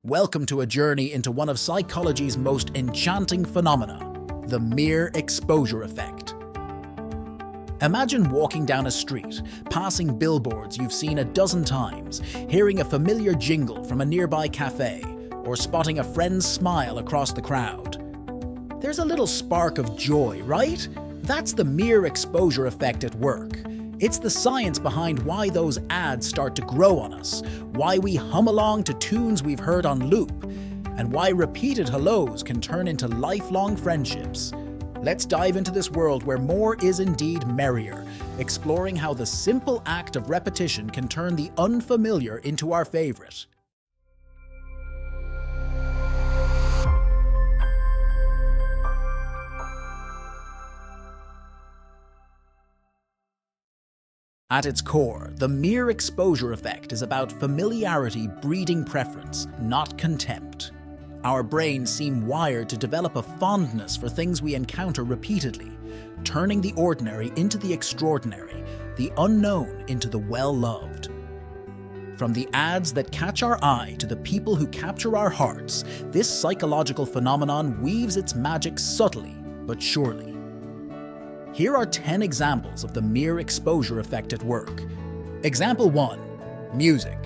Welcome to a journey into one of psychology's most enchanting phenomena, the mere exposure effect. Imagine walking down a street, passing billboards you've seen a dozen times, hearing a familiar jingle from a nearby cafe, or spotting a friend's smile across the crowd. There's a little spark of joy, right? That's the mere exposure effect at work. It's the science behind why those ads start to grow on us, why we hum along to tunes we've heard on loop, and why repeated hellos can turn into lifelong friendships. Let's dive into this world where more is indeed merrier, exploring how the simple act of repetition can turn the unfamiliar into our favorite. At its core, the mere exposure effect is about familiarity breeding preference, not contempt. Our brains seem wired to develop a fondness for things we encounter repeatedly, turning the ordinary into the extraordinary, the unknown into the well-loved. From the ads that catch our eye to the people who capture our hearts, this psychological phenomenon weaves its magic subtly but surely. Here are 10 examples of the mere exposure effect at work. Example 1. Music.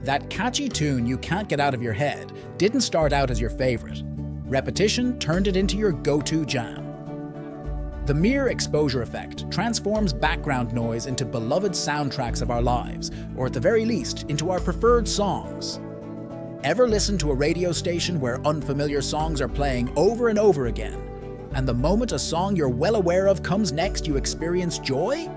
That catchy tune you can't get out of your head didn't start out as your favorite. Repetition turned it into your go-to jam. The mere exposure effect transforms background noise into beloved soundtracks of our lives, or at the very least, into our preferred songs. Ever listen to a radio station where unfamiliar songs are playing over and over again? And the moment a song you're well aware of comes next, you experience joy?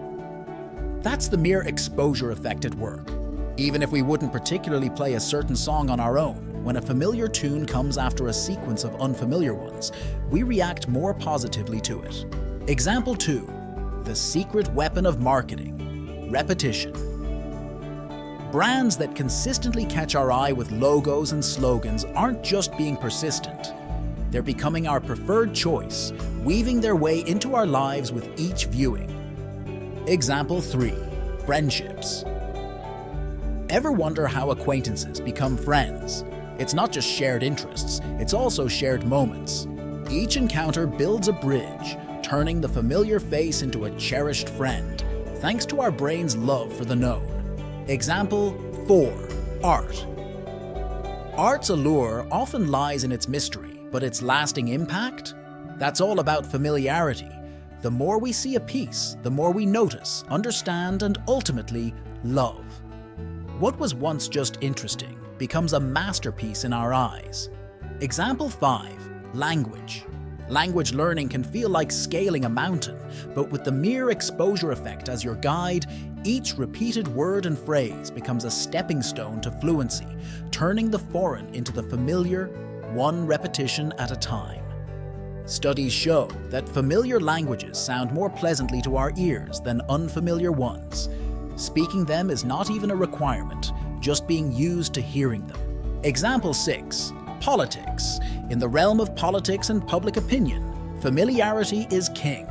That's the mere exposure effect at work. Even if we wouldn't particularly play a certain song on our own, when a familiar tune comes after a sequence of unfamiliar ones, we react more positively to it. Example 2. The secret weapon of marketing: repetition. Brands that consistently catch our eye with logos and slogans aren't just being persistent. They're becoming our preferred choice, weaving their way into our lives with each viewing. Example 3. Friendships. Ever wonder how acquaintances become friends? It's not just shared interests, it's also shared moments. Each encounter builds a bridge, turning the familiar face into a cherished friend, thanks to our brain's love for the known. Example 4. Art. Art's allure often lies in its mystery. But its lasting impact? That's all about familiarity. The more we see a piece, the more we notice, understand, and ultimately love. What was once just interesting becomes a masterpiece in our eyes. Example 5. Language. Language learning can feel like scaling a mountain, but with the mere exposure effect as your guide, each repeated word and phrase becomes a stepping stone to fluency, turning the foreign into the familiar, one repetition at a time. Studies show that familiar languages sound more pleasantly to our ears than unfamiliar ones. Speaking them is not even a requirement, just being used to hearing them. Example 6. Politics. In the realm of politics and public opinion, familiarity is king.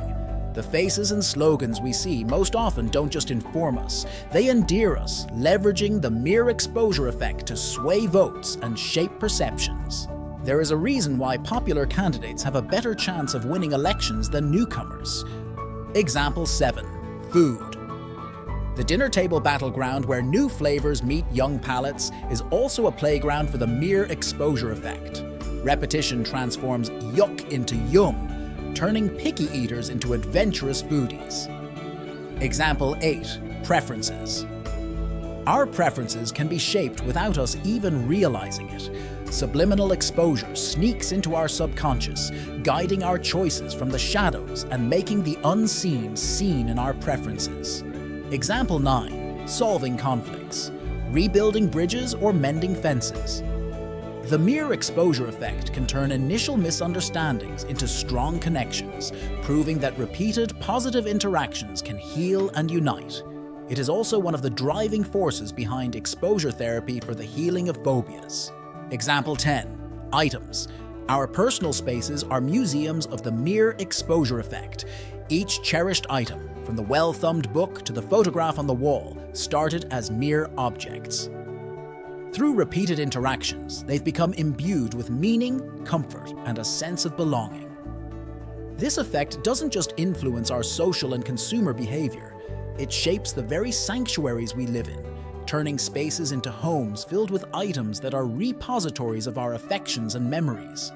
The faces and slogans we see most often don't just inform us, they endear us, leveraging the mere exposure effect to sway votes and shape perceptions. There is a reason why popular candidates have a better chance of winning elections than newcomers. Example 7. Food. The dinner table battleground where new flavors meet young palates is also a playground for the mere exposure effect. Repetition transforms yuck into yum, turning picky eaters into adventurous foodies. Example 8. Preferences. Our preferences can be shaped without us even realizing it. Subliminal exposure sneaks into our subconscious, guiding our choices from the shadows and making the unseen seen in our preferences. Example 9. Solving conflicts. Rebuilding bridges or mending fences. The mere exposure effect can turn initial misunderstandings into strong connections, proving that repeated positive interactions can heal and unite. It is also one of the driving forces behind exposure therapy for the healing of phobias. Example 10. Items. Our personal spaces are museums of the mere exposure effect. Each cherished item, from the well-thumbed book to the photograph on the wall, started as mere objects. Through repeated interactions, they've become imbued with meaning, comfort, and a sense of belonging. This effect doesn't just influence our social and consumer behavior, it shapes the very sanctuaries we live in, turning spaces into homes filled with items that are repositories of our affections and memories.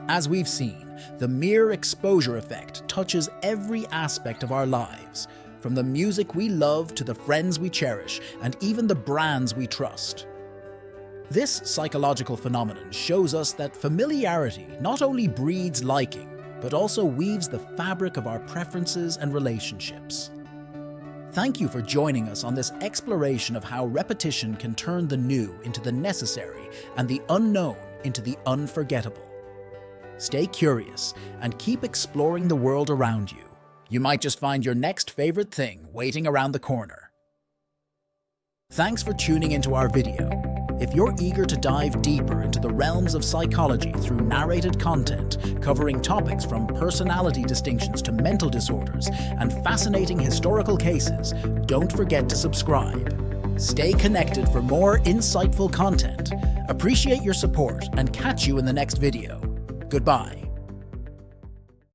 As we've seen, the mere exposure effect touches every aspect of our lives, from the music we love to the friends we cherish, and even the brands we trust. This psychological phenomenon shows us that familiarity not only breeds liking, but also weaves the fabric of our preferences and relationships. Thank you for joining us on this exploration of how repetition can turn the new into the necessary and the unknown into the unforgettable. Stay curious and keep exploring the world around you. You might just find your next favorite thing waiting around the corner. Thanks for tuning into our video. If you're eager to dive deeper into the realms of psychology through narrated content, covering topics from personality distinctions to mental disorders and fascinating historical cases, don't forget to subscribe. Stay connected for more insightful content. Appreciate your support and catch you in the next video. Goodbye.